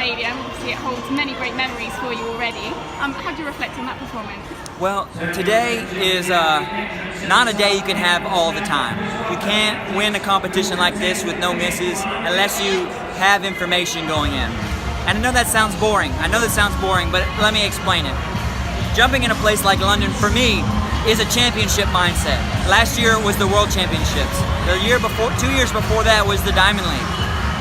Stadium. Obviously, it holds many great memories for you already. How do you reflect on that performance? Well, today is not a day you can have all the time. You can't win a competition like this with no misses unless you have information going in. And I know that sounds boring. But let me explain it. Jumping in a place like London, for me, is a championship mindset. Last year was the World Championships. The year before, 2 years before that was the Diamond League.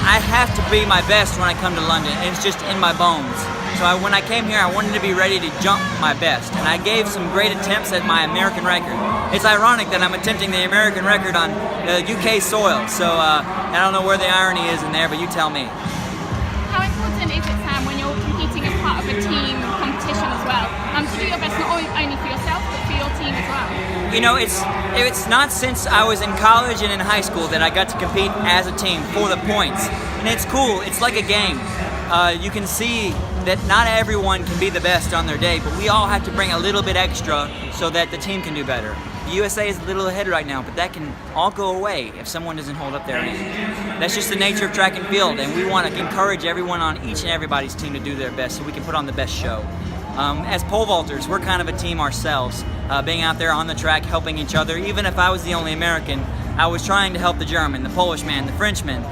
I have to be my best when I come to London, and it's just in my bones. So when I came here, I wanted to be ready to jump my best, and I gave some great attempts at my American record. It's ironic that I'm attempting the American record on UK soil, so I don't know where the irony is in there, but you tell me. How important is it, Sam, when you're competing as part of a team competition as well, to do your best not only for yourself, but for your team as well? You know, it's not since I was in college and in high school that I got to compete as a team for the points. And it's cool. It's like a game. You can see that not everyone can be the best on their day, but we all have to bring a little bit extra so that the team can do better. The USA is a little ahead right now, but that can all go away if someone doesn't hold up their end. That's just the nature of track and field, and we want to encourage everyone on each and everybody's team to do their best so we can put on the best show. As pole vaulters, we're kind of a team ourselves, being out there on the track, helping each other. Even if I was the only American, I was trying to help the German, the Polish man, the Frenchman.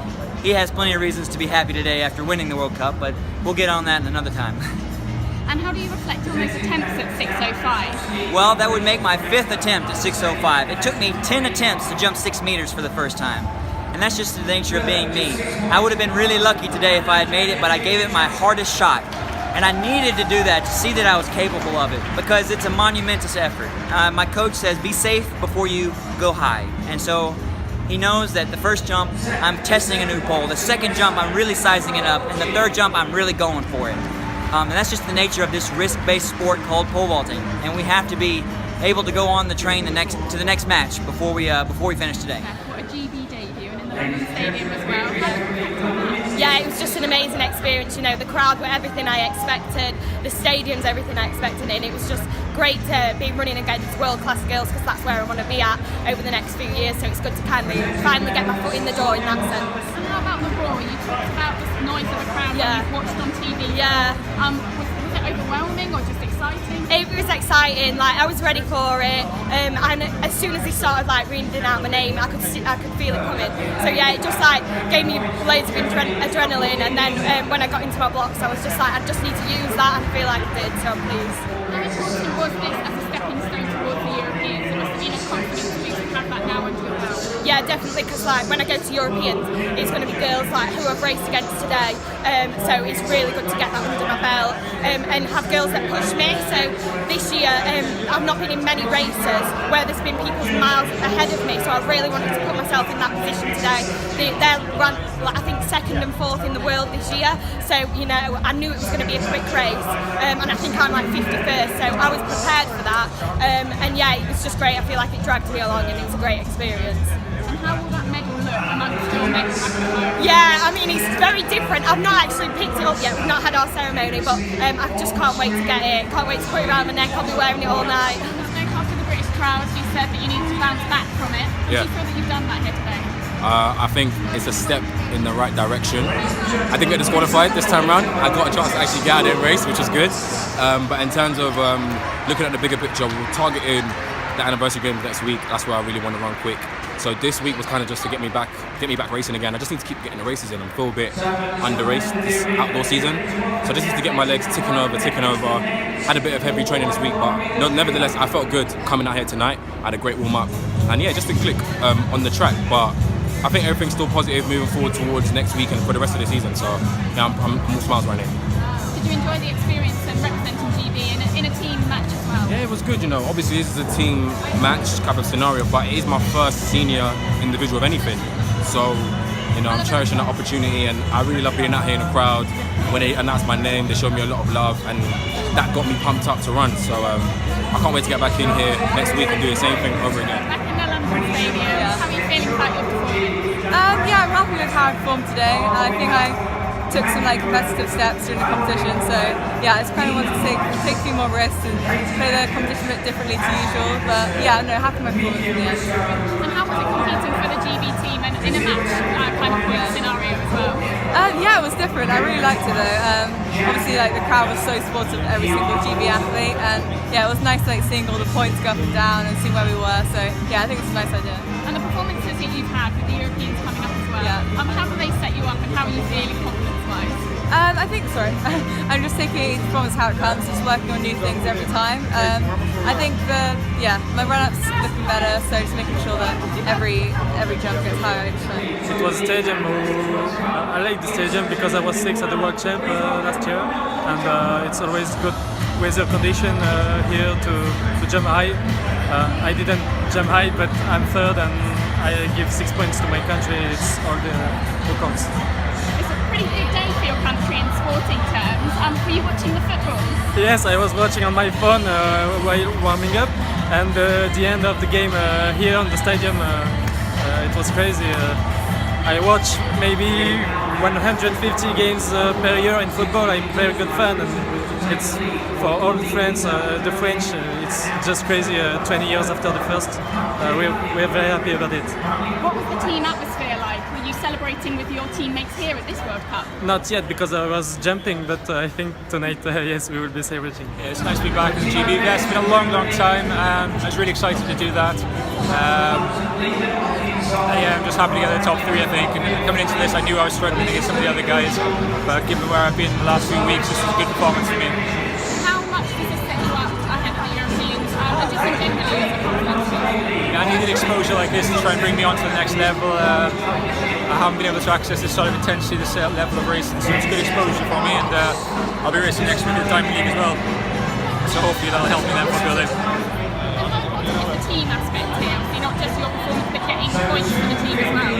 He has plenty of reasons to be happy today after winning the World Cup, but we'll get on that another time. And how do you reflect on those attempts at 6:05? Well, that would make my 5th attempt at 6:05. It took me 10 attempts to jump 6 meters for the first time. And that's just the nature of being me. I would have been really lucky today if I had made it, but I gave it my hardest shot. And I needed to do that to see that I was capable of it, because it's a monumentous effort. My coach says, be safe before you go high. And so he knows that the first jump, I'm testing a new pole. The second jump, I'm really sizing it up. And the third jump, I'm really going for it. And that's just the nature of this risk-based sport called pole vaulting. And we have to be able to go on the train to the next match before we finish today. What a GB debut and in the London Stadium as well. How do you reflect on that? Yeah, it was just an amazing experience. You know, the crowd were everything I expected, the stadium's everything I expected, and it was just great to be running against world-class girls, because that's where I want to be at over the next few years. So it's good to kind of finally get my foot in the door in that sense. And how about the roar? You talked about the noise of the crowd that you've watched on TV. Yeah. Was it overwhelming or just exciting? It was exciting. Like, I was ready for it, and as soon as they started reading out my name, I could feel it coming. So yeah, it just gave me loads of adrenaline, and then when I got into my blocks, I was just I just need to use that, and I feel like I did. So I'm pleased. How important was this as a stepping stone towards the Europeans? It must have been a confidence for you to have that now under your belt. Yeah, definitely, because when I go to Europeans, it's going to be girls who I've raced against today. So it's really good to get that under my belt and have girls that push me. So this year, I've not been in many races where there's been people miles ahead of me. So I really wanted to put myself in that position today. They're ranked, I think, 2nd and 4th in the world this year. So I knew it was going to be a quick race, and I think I'm 51st. So I was prepared for that. And yeah, it was just great. I feel like it dragged me along, and it was a great experience. And how will that medal look amongst your mates back at home? Yeah, I mean, it's very different. I've not actually picked it up yet. We've not had our ceremony, but I just can't wait to get it. Can't wait to put it around my neck. I'll be wearing it all night. After the British crowd, you said that you need to bounce back from it. Do you feel that you've done that here today? I think it's a step in the right direction. I didn't get disqualified this time round. I got a chance to actually get out of the race, which was good. But in terms of looking at the bigger picture, we're targeting the anniversary games next week. That's where I really want to run quick. So this week was kind of just to get me back racing again. I just need to keep getting the races in. I feel a bit under-raced this outdoor season. So I just need to get my legs ticking over. Had a bit of heavy training this week, but nevertheless, I felt good coming out here tonight. I had a great warm-up. And yeah, just a click on the track. But I think everything's still positive moving forward towards next week and for the rest of the season. So yeah, I'm all smiles right now. Did you enjoy the experience and representing GB in a team match as well? Yeah, it was good. Obviously this is a team match type of scenario, but it is my first senior individual of anything. So I'm cherishing that opportunity, and I really love being out here in the crowd. When they announced my name, they showed me a lot of love, and that got me pumped up to run. So I can't wait to get back in here next week and do the same thing over again. Back in the London Stadium, how are you feeling about your performance? Yeah, I'm happy with how I performed today. I think I took some competitive steps during the competition, so yeah, I just kind of wanted to take a few more risks and play the competition a bit differently to usual, but yeah, no, happy with my performance in the end. And how was it competing for the GB team and in a match kind of point scenario as well? Yeah, it was different. I really liked it though. Obviously, like the crowd was so supportive of every single GB athlete, and yeah, it was nice like seeing all the points go up and down and seeing where we were. So yeah, I think it's a nice idea. And the performances that you've had with the Europeans coming up as well. Yeah. How do they set you up, and how are you feeling confidence-wise? I think, I'm just taking each performance how it comes, just working on new things every time. I think my run-up's looking better, so just making sure that every jump gets higher each time. It was stadium. I like the stadium because I was sixth at the World Champ last year, and it's always good weather condition here to jump high. I didn't jump high, but I'm third, and I give 6 points to my country. It's all the who counts. It's a pretty big day for your country in sporting terms. Were you watching the football? Yes, I was watching on my phone while warming up, and the end of the game here on the stadium, it was crazy. I watch maybe 150 games per year in football. I'm a very good fan, and it's for all friends, the French. It's just crazy. 20 years after the first, we're very happy about it. What was the team atmosphere like? Were you celebrating with your teammates here at this World Cup? Not yet, because I was jumping, but I think tonight, yes, we will be celebrating. Yeah, it's nice to be back in the GB. It's been a long time. I was really excited to do that. I'm just happy to get the top 3, I think. And coming into this, I knew I was struggling against some of the other guys, but given where I've been the last few weeks, this is a good performance for me. How much does this set you up ahead of the Europeans? And just in general, as a confidence? I needed exposure like this to try and bring me on to the next level. I haven't been able to access this sort of intensity, this level of racing, so it's good exposure for me, and I'll be racing next week in the Diamond League as well. So hopefully that'll help me then for building. The team aspect here, obviously not just your performance, but getting points for the team as well.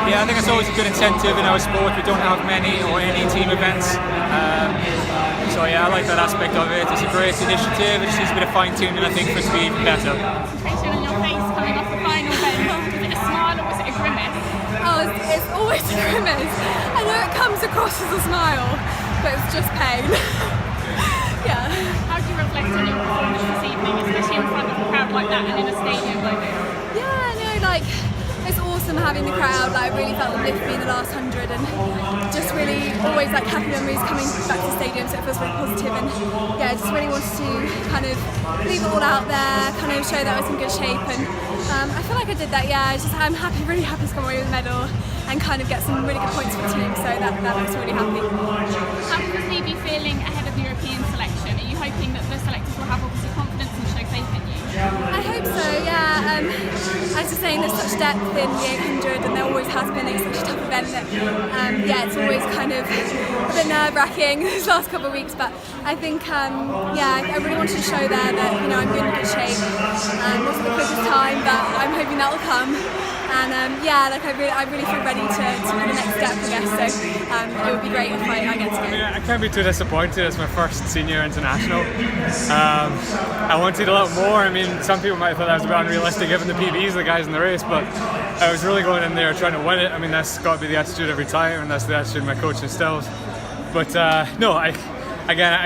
Yeah, I think it's always a good incentive in our sport. We don't have many or any team events. So yeah, I like that aspect of it. It's a great initiative. It just needs a bit of fine-tuning, I think, for it to be even better. Concentration on your face coming off the final then. Was it a smile or was it a grimace? Oh, it's always a grimace. I know it comes across as a smile, but it's just pain. Yeah. How do you reflect on your performance this evening, especially in front of a crowd like that and in a stadium like this? Yeah, no, like, it's awesome having the crowd. Like, I really felt them lift me in the last 100, and just really always like happy memories coming back to the stadium, so it feels very positive. And yeah, I just really wanted to kind of leave it all out there, kind of show that I was in good shape, and I feel like I did that. Yeah, I'm happy, really happy to come away with a medal and kind of get some really good points for the team, so that makes me really happy. How will you be feeling ahead of the European selection? Are you hoping that the selectors will have obviously confidence and show faith in you? I hope so, yeah. As you're saying, there's such depth in the 800, and there always has been. It's such a tough event that, it's always kind of a bit nerve-wracking these last couple of weeks. But I think, I really wanted to show there that I'm in good shape. Wasn't the quickest time, but I'm hoping that will come. And I really feel ready to do the next step, I guess. So it would be great if I get to go. I can't be too disappointed. It's my first senior international. I wanted a lot more. I mean, some people might have thought that was a bit unrealistic given the PBs of the guys in the race, but I was really going in there trying to win it. I mean, that's got to be the attitude every time, and that's the attitude my coach instills. But I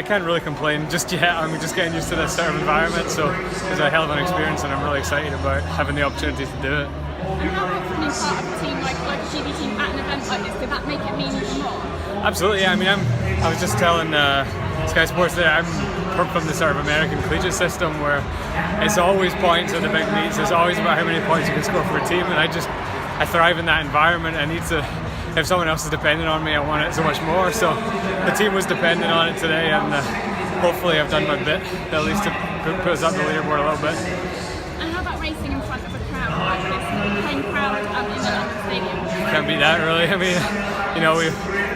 can't really complain just yet. I'm just getting used to this sort of environment, so it's a hell of an experience, and I'm really excited about having the opportunity to do it. And how about being part of a team like a GB team at an event like this? Did that make it mean even more? Absolutely. I mean, I was just telling Sky Sports there, I'm from the sort of American collegiate system where it's always points at the big meets. It's always about how many points you can score for a team, and I thrive in that environment. I need to. If someone else is dependent on me, I want it so much more. So the team was dependent on it today, and hopefully I've done my bit, at least to put us up the leaderboard a little bit. And how about racing in front of a crowd like this, home crowd in the London Stadium? Can't beat that, really. I mean,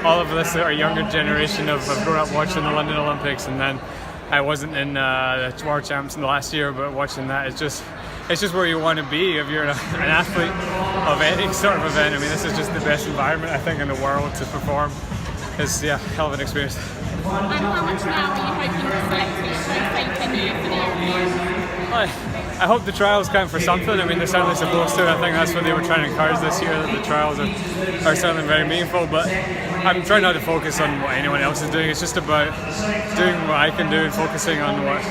all of us are a younger generation of grown up watching the London Olympics, and then I wasn't in the World Champs in the last year, but watching that, it's just where you want to be if you're an athlete of any sort of event. I mean, this is just the best environment, I think, in the world to perform. It's, hell of an experience. And how much now are you hoping the selectors show faith in you for the Europeans? I hope the trials count for something. I mean, they're certainly supposed to. I think that's what they were trying to encourage this year, that the trials are certainly very meaningful. But I'm trying not to focus on what anyone else is doing. It's just about doing what I can do and focusing on what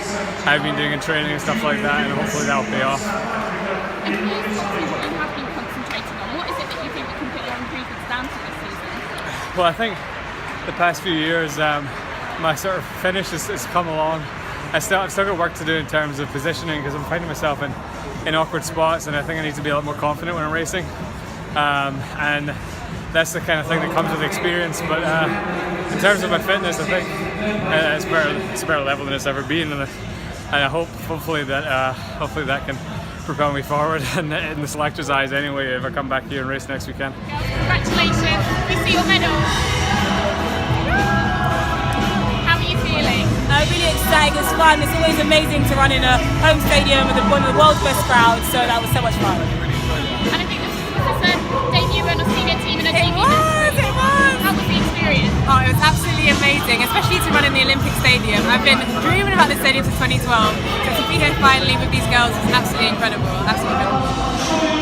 I've been doing in training and stuff like that, and hopefully that'll pay off. And can you talk through what you have been concentrating on? What is it that you think that can put your improvements down to this season? Well, I think the past few years, my sort of finish has come along. I've still got work to do in terms of positioning because I'm finding myself in awkward spots, and I think I need to be a lot more confident when I'm racing. And that's the kind of thing that comes with experience. But in terms of my fitness, I think it's a better level than it's ever been, and I hope hopefully that can propel me forward in the selectors' eyes anyway if I come back here and race next weekend. Congratulations, we see your medal. How are you feeling? Really excited, it's fun. It's always amazing to run in a home stadium with one of the world's best crowds, so that was so much fun. And I think this was a debut in a senior team in a TV. It was! How was the experience? Oh, it was absolutely amazing, especially to run in the Olympic Stadium. I've been dreaming about this stadium since 2012, so to be here finally with these girls is absolutely incredible. Absolutely incredible.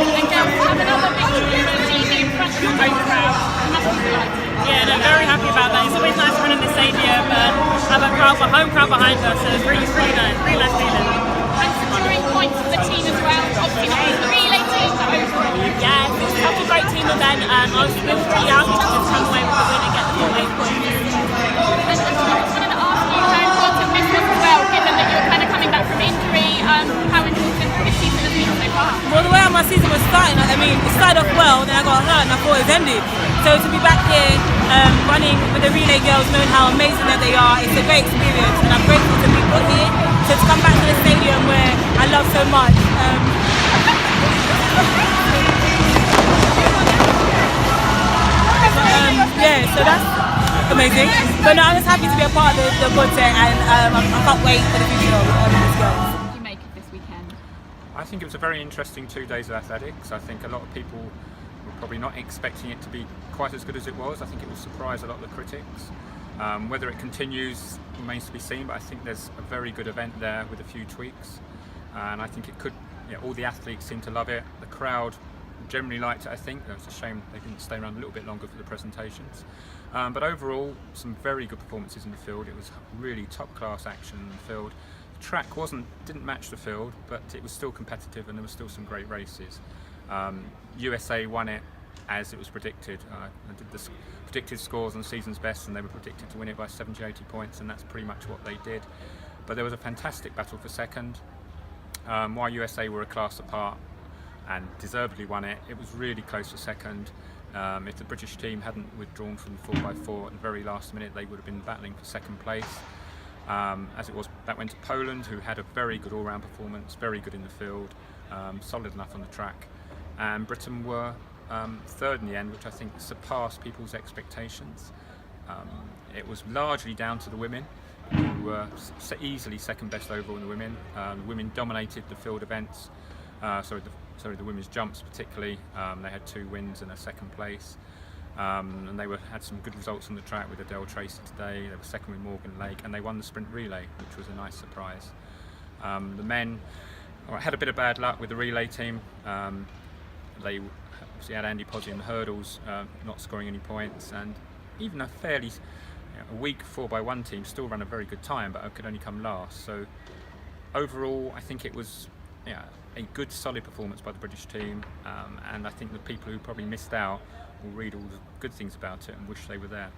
And girls, have another victory in a TV in front of your home crowd. You must be delighted. Yeah, no, very happy about that. It's always nice to run in the stadium and have a home crowd behind us, so it's really nice feeling. And securing points for the team as well. Obviously not just the relay team, but overall. Yeah, it's such a great team event, and I was really happy to just come away with the win and get the full 8 points. And I just wanted to ask you how important this was as well, given that you were kind of coming back from injury. How important this season has been so far? Well, the way my season was starting, I mean, it started off well, then I got hurt and I thought it was ended. So to be back here running with the relay girls, knowing how amazing that they are, it's a great experience, and I'm grateful to be put here. So to come back to the stadium where I love so much. Yeah, so that's amazing. But no, I'm just happy to be a part of the project, and I can't wait for the future of these girls. What did you make of this weekend? I think it was a very interesting 2 days of athletics. I think a lot of people were probably not expecting it to be quite as good as it was. I think it will surprise a lot of the critics. Whether it continues remains to be seen, but I think there's a very good event there with a few tweaks, and I think it could. All the athletes seem to love it. The crowd generally liked it. I think it's a shame they didn't stay around a little bit longer for the presentations, but overall some very good performances in the field. It was really top class action in the field. The track didn't match the field, but it was still competitive, and there were still some great races. USA won it as it was predicted. I did the predicted scores on season's best, and they were predicted to win it by 70-80 points, and that's pretty much what they did. But there was a fantastic battle for second. While USA were a class apart and deservedly won it, it was really close for second. If the British team hadn't withdrawn from the 4x4 at the very last minute, they would have been battling for second place. As it was, that went to Poland, who had a very good all-round performance, very good in the field, solid enough on the track. And Britain were third in the end, which I think surpassed people's expectations. It was largely down to the women, who were easily second best overall in the women. The women dominated the field events. The women's jumps particularly. They had 2 wins and a second place, and they had some good results on the track with Adelle Tracey today. They were second with Morgan Lake, and they won the sprint relay, which was a nice surprise. The men had a bit of bad luck with the relay team. They obviously had Andy Podgy in the hurdles, not scoring any points, and even a fairly weak 4x1 team still ran a very good time, but could only come last. So overall, I think it was a good solid performance by the British team, and I think the people who probably missed out will read all the good things about it and wish they were there.